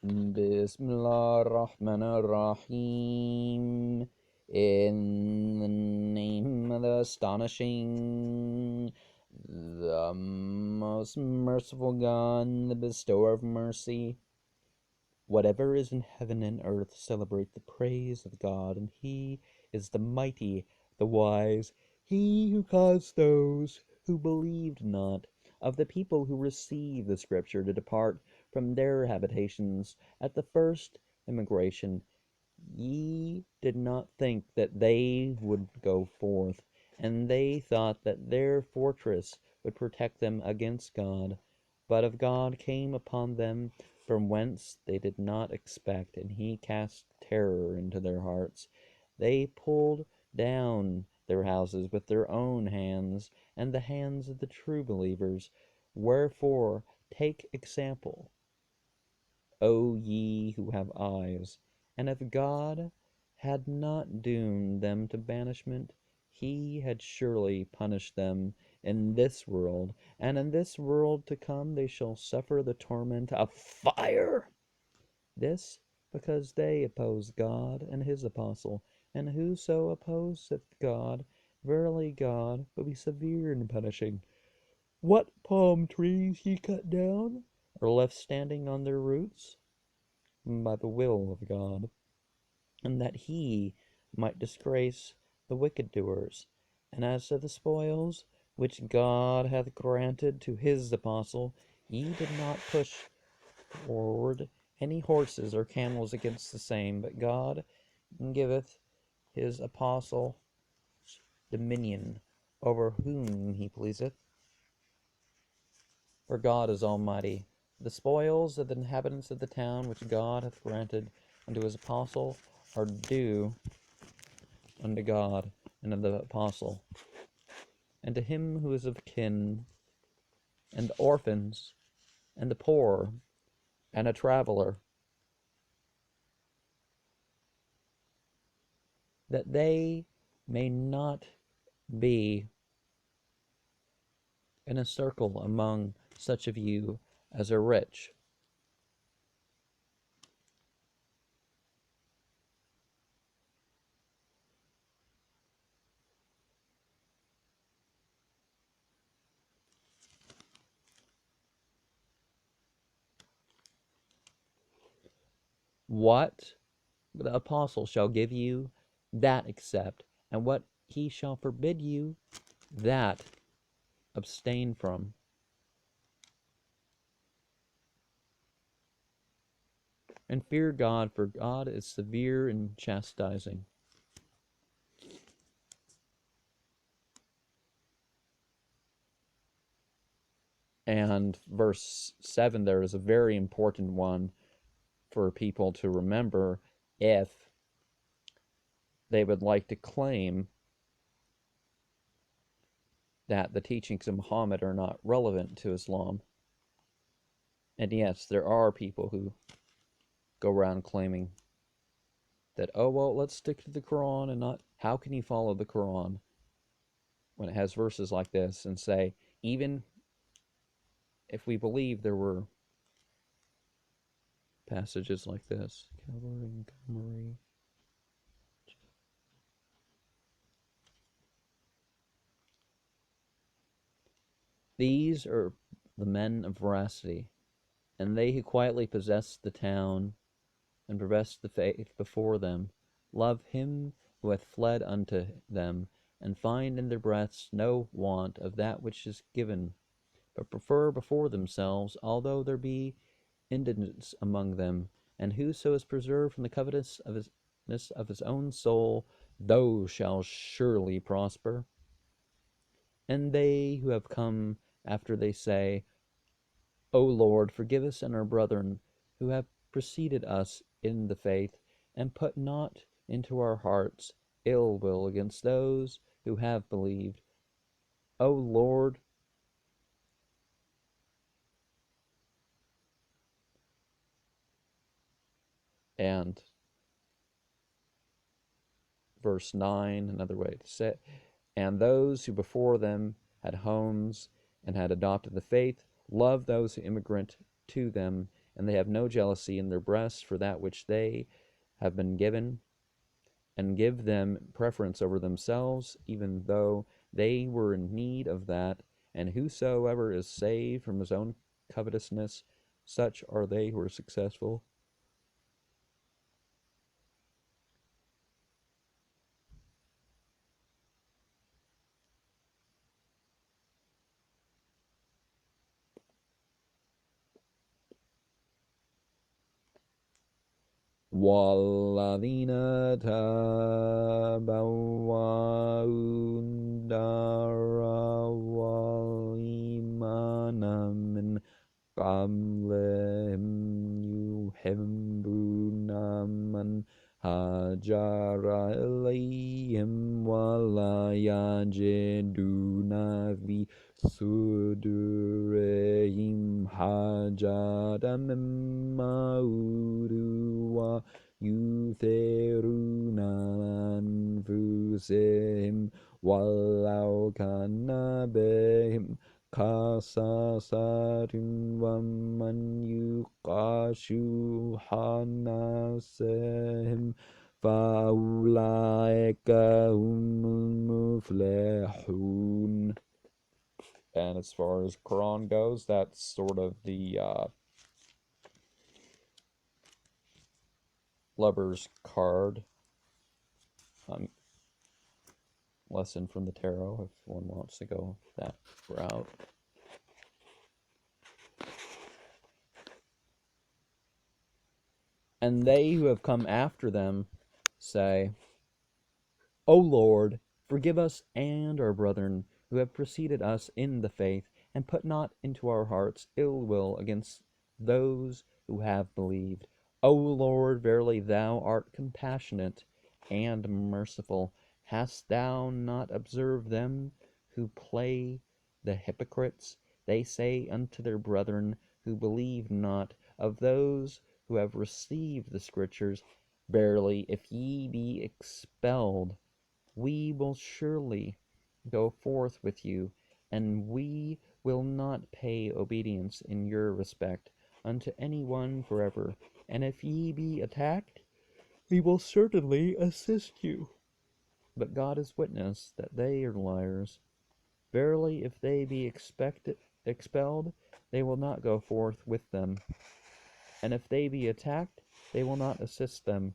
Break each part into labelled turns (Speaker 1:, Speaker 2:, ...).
Speaker 1: Bismillah ar-Rahman ar-Rahim. In the name of the astonishing, the most merciful God, the bestower of mercy. Whatever is in heaven and earth celebrate the praise of God, and He is the mighty, the wise, He who caused those who believed not of the people who received the Scripture to depart from their habitations at the first emigration. Ye did not think that they would go forth, and they thought that their fortress would protect them against God. But of God came upon them from whence they did not expect, and he cast terror into their hearts. They pulled down their houses with their own hands, and the hands of the true believers. Wherefore take example, O ye who have eyes, and if God had not doomed them to banishment, he had surely punished them in this world, and in this world to come they shall suffer the torment of fire. This because they oppose God and his apostle, and whoso opposeth God, verily God will be severe in punishing. What palm trees he cut down, or left standing on their roots? By the will of God, and that he might disgrace the wicked doers. And as to the spoils which God hath granted to his apostle, ye did not push forward any horses or camels against the same, but God giveth his apostle dominion over whom he pleaseth. For God is almighty. The spoils of the inhabitants of the town which God hath granted unto his apostle are due unto God and unto the apostle, and to him who is of kin, and the orphans, and the poor, and a traveler, that they may not be in a circle among such of you as are rich. What the apostle shall give you, that accept, and what he shall forbid you, that abstain from. And fear God, for God is severe in chastising. And verse 7 there is a very important one for people to remember if they would like to claim that the teachings of Muhammad are not relevant to Islam. And yes, there are people who go around claiming that, oh, well, let's stick to the Quran and not, how can you follow the Quran when it has verses like this, and say, even if we believe there were passages like this. These are the men of veracity, and they who quietly possess the town and profess the faith before them, love him who hath fled unto them, and find in their breasts no want of that which is given, but prefer before themselves, although there be indigence among them. And whoso is preserved from the covetousness of his own soul, those shall surely prosper. And they who have come after, they say, O Lord, forgive us and our brethren who have preceded us in the faith, and put not into our hearts ill will against those who have believed. O Lord, and verse 9, another way to say it, and those who before them had homes and had adopted the faith, love those who immigrant to them, and they have no jealousy in their breasts for that which they have been given, and give them preference over themselves, even though they were in need of that. And whosoever is saved from his own covetousness, such are they who are successful. وَالَّذِينَ تَبَوَّأُوا الدَّارَ وَالْإِيمَانَ مِنْ قَبْلِهِمْ يُحِبُّونَ مَنْ هَاجَرَ إِلَيْهِمْ وَلَا يَجِدُونَ فِي صُدُورِهِمْ حَاجَةً مِّمَّا أُوتُوا وَيُؤْثِرُونَ عَلَى أَنفُسِهِمْ وَلَوْ كَانَ بِهِمْ خَصَاصَةٌ وَمَنْ يُوقَ شُحَّ نَفْسِهِ فَأُولَئِكَ هُمُ الْمُفْلِحُونَ. And as far as Quran goes, that's sort of the lover's card lesson from the tarot, if one wants to go that route. And they who have come after them say, O Lord, forgive us and our brethren who have preceded us in the faith, and put not into our hearts ill will against those who have believed. O Lord, verily thou art compassionate and merciful. Hast thou not observed them who play the hypocrites? They say unto their brethren who believe not, of those who have received the Scriptures, verily, if ye be expelled, we will surely go forth with you, and we will not pay obedience in your respect unto any one forever. And if ye be attacked, we will certainly assist you. But God is witness that they are liars. Verily, if they be expelled, they will not go forth with them. And if they be attacked, they will not assist them.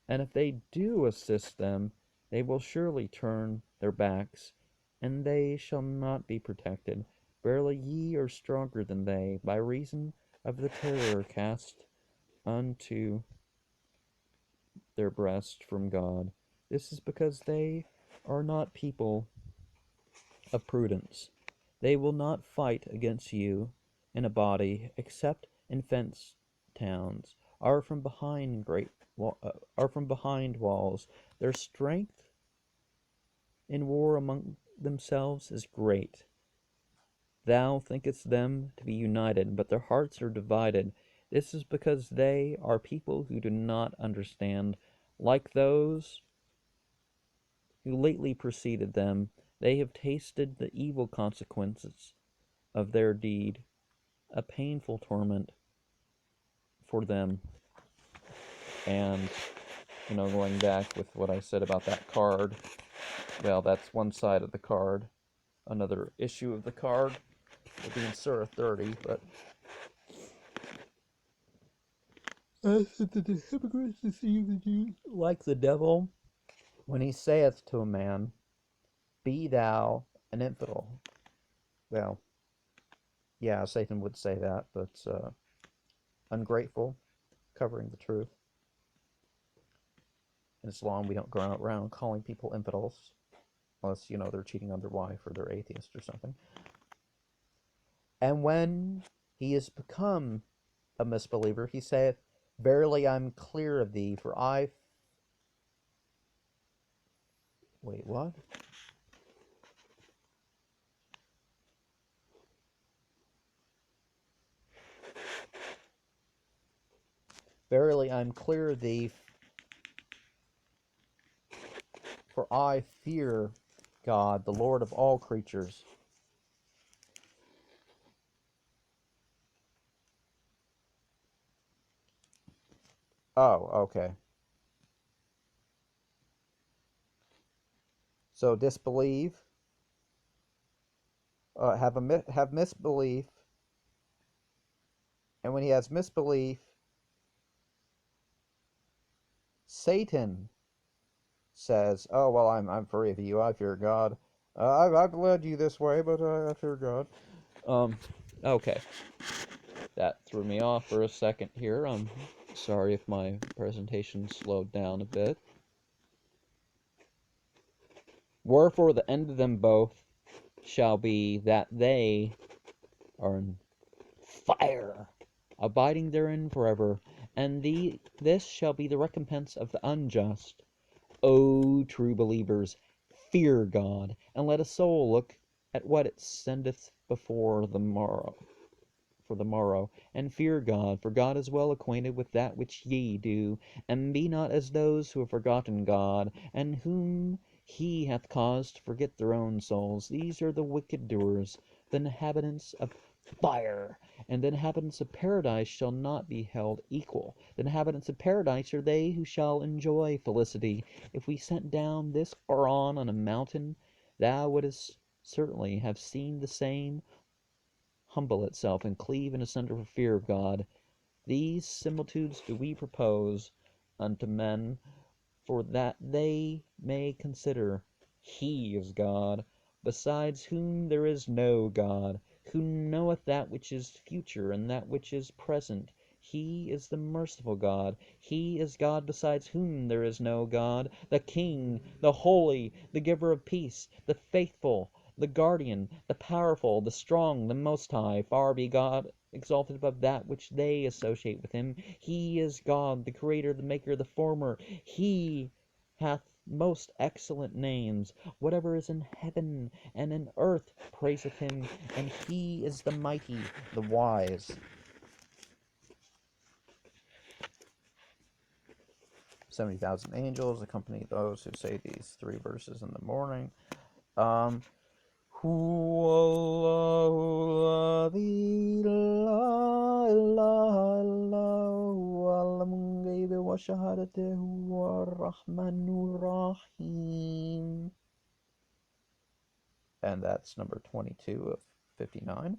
Speaker 1: And if they do assist them, they will surely turn their backs, and they shall not be protected. Verily ye are stronger than they, by reason of the terror cast unto their breast from God. This is because they are not people of prudence. They will not fight against you in a body, except in fenced towns, are from behind walls. Their strength in war among themselves is great. Thou thinkest them to be united, but their hearts are divided. This is because they are people who do not understand. Like those who lately preceded them, they have tasted the evil consequences of their deed, a painful torment for them. And, going back with what I said about that card, well, that's one side of the card. Another issue of the card would be in Surah 30, but the hypocrites deceive the Jews. Like the devil, when he saith to a man, Be thou an infidel. Well, yeah, Satan would say that, but ungrateful, covering the truth. In Islam, we don't go around calling people infidels, unless, they're cheating on their wife or they're atheist or something. And when he has become a misbeliever, he saith, Verily I am clear of thee, for I... Wait, what? Verily I am clear of thee, for I fear God, the Lord of all creatures. Oh, okay. So disbelieve, have misbelief, and when he has misbelief, Satan says, "Oh well, I'm free of you. I fear God. I've led you this way, but I fear God." Um, okay, that threw me off for a second here. I'm sorry if my presentation slowed down a bit. Wherefore the end of them both shall be that they are in fire, abiding therein forever, and this shall be the recompense of the unjust. O true believers, fear God, and let a soul look at what it sendeth before the morrow for the morrow, and fear God, for God is well acquainted with that which ye do, and be not as those who have forgotten God, and whom he hath caused to forget their own souls. These are the wicked doers, the inhabitants of fire, and the inhabitants of paradise shall not be held equal. The inhabitants of paradise are they who shall enjoy felicity. If we sent down this Koran on a mountain, thou wouldst certainly have seen the same humble itself and cleave in asunder for fear of God. These similitudes do we propose unto men, for that they may consider he is God, besides whom there is no God, who knoweth that which is future and that which is present. He is the merciful God. He is God besides whom there is no God, the King, the Holy, the Giver of peace, the faithful, the Guardian, the powerful, the strong, the Most High. Far be God exalted above that which they associate with him. He is God, the Creator, the Maker, the Former. He hath most excellent names. Whatever is in heaven and in earth praiseth him, and he is the mighty, the wise. 70,000 angels accompany those who say these three verses in the morning. هو الله الذي لا إله إلا هو عالم الغيب والشهادة هو الرحمن الرحيم. And that's number 22 of 59.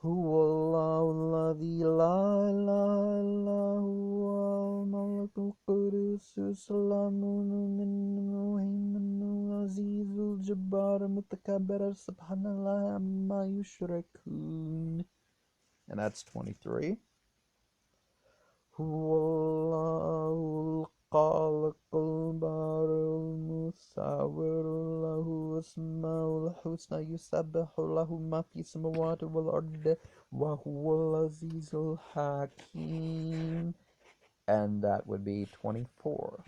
Speaker 1: هو الله الذي لا إله إلا هو الملك القدوس السلام المؤمن المهيمن العزيز الجبار المتكبر سبحان الله عما يشركون. And that's 23. هو الله الخالق البارئ المصور له أسماء الحسنى يسبح له ما في السماوات والأرض وهو العزيز الحكيم. And that would be 24.